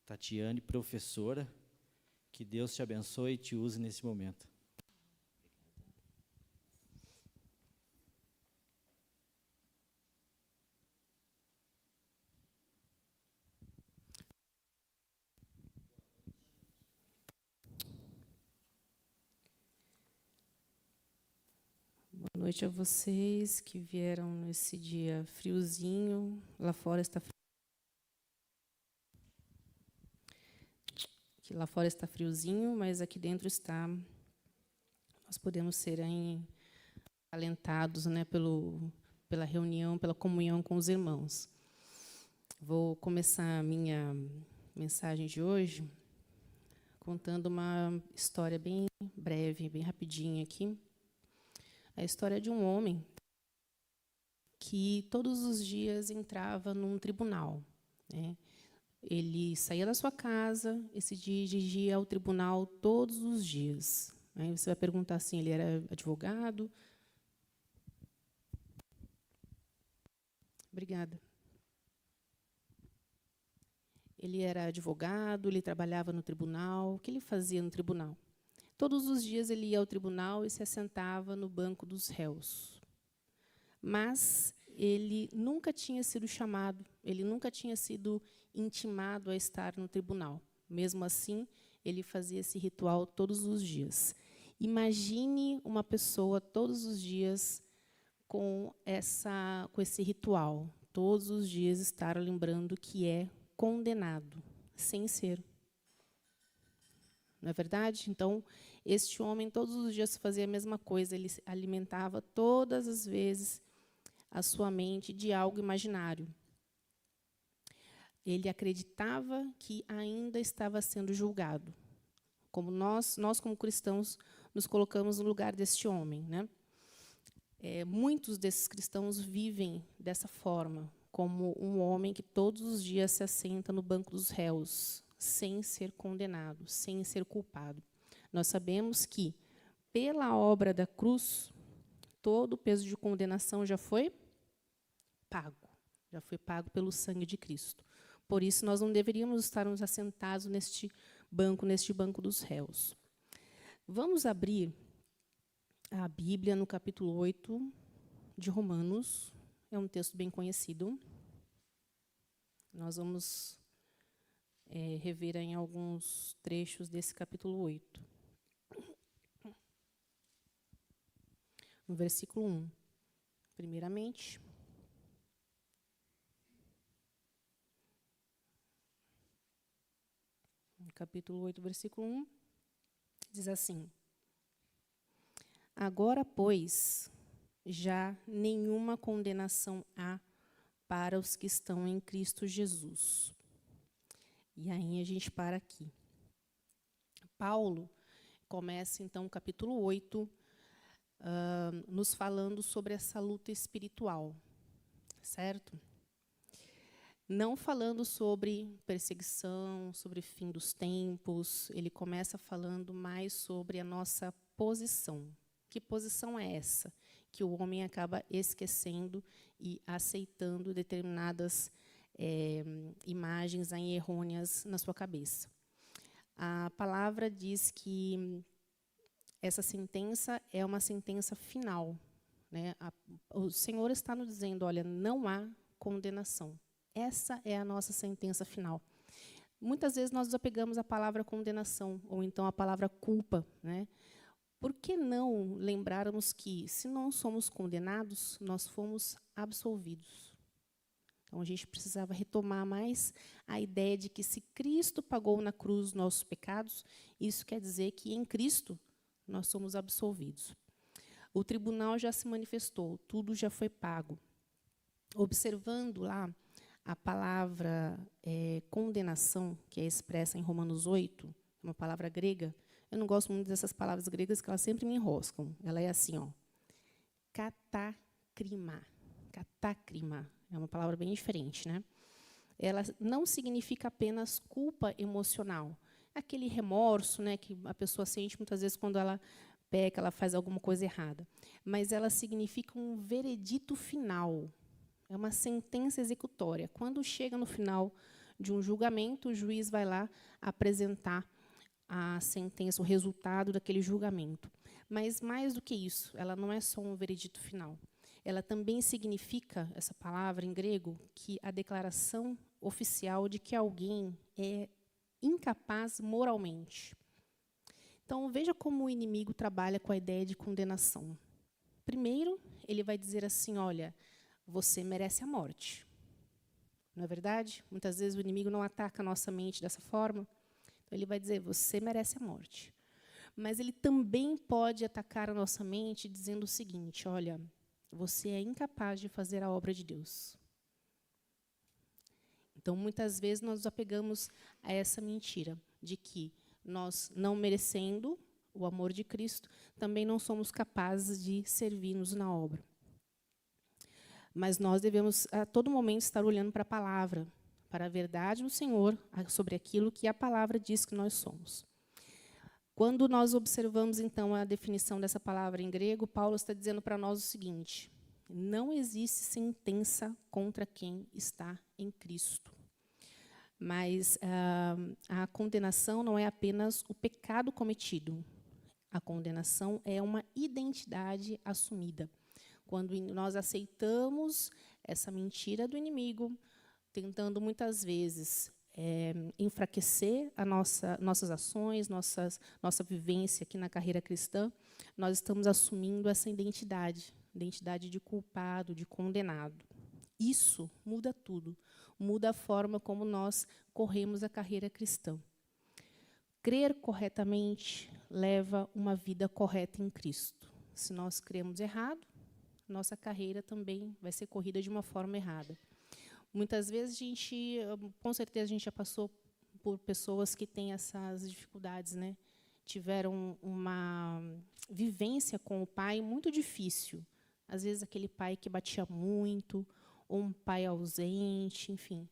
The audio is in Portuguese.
Tatiane, professora. Que Deus te abençoe e te use nesse momento. Boa noite a vocês que vieram nesse dia friozinho. Lá fora está friozinho, mas aqui dentro está. Nós podemos ser alentados, né, pela reunião, pela comunhão com os irmãos. Vou começar a minha mensagem de hoje contando uma história bem breve, bem rapidinha aqui. A história de um homem que todos os dias entrava num tribunal, né? Ele saía da sua casa e se dirigia ao tribunal todos os dias. Aí você vai perguntar assim, ele era advogado? Obrigada. Ele era advogado, ele trabalhava no tribunal. O que ele fazia no tribunal? Todos os dias ele ia ao tribunal e se assentava no banco dos réus. Mas ele nunca tinha sido chamado, ele nunca tinha sido intimado a estar no tribunal. Mesmo assim, ele fazia esse ritual todos os dias. Imagine uma pessoa todos os dias com esse ritual, todos os dias estar lembrando que é condenado, sem ser. Não é verdade? Então, este homem todos os dias fazia a mesma coisa, ele alimentava todas as vezes a sua mente de algo imaginário. Ele acreditava que ainda estava sendo julgado. Como nós como cristãos, nos colocamos no lugar deste homem, né? Muitos desses cristãos vivem dessa forma, como um homem que todos os dias se assenta no banco dos réus, sem ser condenado, sem ser culpado. Nós sabemos que, pela obra da cruz, todo o peso de condenação já foi pago. Já foi pago pelo sangue de Cristo. Por isso, nós não deveríamos estarmos assentados neste banco dos réus. Vamos abrir a Bíblia no capítulo 8 de Romanos. É um texto bem conhecido. Nós vamos rever em alguns trechos desse capítulo 8. No versículo 1, primeiramente. No capítulo 8, versículo 1, diz assim: Agora, pois, já nenhuma condenação há para os que estão em Cristo Jesus. E aí a gente para aqui. Paulo começa, então, o capítulo 8, nos falando sobre essa luta espiritual, certo? Não falando sobre perseguição, sobre fim dos tempos, ele começa falando mais sobre a nossa posição. Que posição é essa? Que o homem acaba esquecendo e aceitando determinadas imagens aí errôneas na sua cabeça. A palavra diz que essa sentença é uma sentença final, né? O Senhor está nos dizendo, olha, não há condenação. Essa é a nossa sentença final. Muitas vezes nós nos apegamos à palavra condenação, ou então à palavra culpa, né? Por que não lembrarmos que, se não somos condenados, nós fomos absolvidos? Então, a gente precisava retomar mais a ideia de que, se Cristo pagou na cruz os nossos pecados, isso quer dizer que, em Cristo, nós somos absolvidos. O tribunal já se manifestou, tudo já foi pago. Observando lá a palavra condenação, que é expressa em Romanos 8, uma palavra grega. Eu não gosto muito dessas palavras gregas, que elas sempre me enroscam. Ela é assim, ó, katakrima. Katakrima. É uma palavra bem diferente, né? Ela não significa apenas culpa emocional. Aquele remorso, né, que a pessoa sente muitas vezes quando ela peca, ela faz alguma coisa errada. Mas ela significa um veredito final. É uma sentença executória. Quando chega no final, de um julgamento, o juiz vai lá apresentar a sentença, o resultado daquele julgamento. Mas, mais do que isso, ela não é só um veredito final. Ela também significa, essa palavra em grego, que a declaração oficial de que alguém é incapaz moralmente. Então, veja como o inimigo trabalha com a ideia de condenação. Primeiro, ele vai dizer assim, olha, você merece a morte. Não é verdade? Muitas vezes o inimigo não ataca a nossa mente dessa forma. Então, ele vai dizer, você merece a morte. Mas ele também pode atacar a nossa mente dizendo o seguinte, olha, você é incapaz de fazer a obra de Deus. Então, muitas vezes, nós nos apegamos a essa mentira de que nós, não merecendo o amor de Cristo, também não somos capazes de servir-nos na obra. Mas nós devemos, a todo momento, estar olhando para a palavra, para a verdade do Senhor, sobre aquilo que a palavra diz que nós somos. Quando nós observamos, então, a definição dessa palavra em grego, Paulo está dizendo para nós o seguinte, não existe sentença contra quem está em Cristo. Mas a condenação não é apenas o pecado cometido. A condenação é uma identidade assumida. Quando nós aceitamos essa mentira do inimigo, tentando muitas vezes enfraquecer nossas ações, nossa vivência aqui na carreira cristã, nós estamos assumindo essa identidade de culpado, de condenado. Isso muda tudo, muda a forma como nós corremos a carreira cristã. Crer corretamente leva uma vida correta em Cristo. Se nós cremos errado, nossa carreira também vai ser corrida de uma forma errada. Muitas vezes, com certeza, a gente já passou por pessoas que têm essas dificuldades, né? Tiveram uma vivência com o pai muito difícil. Às vezes, aquele pai que batia muito, ou um pai ausente, enfim.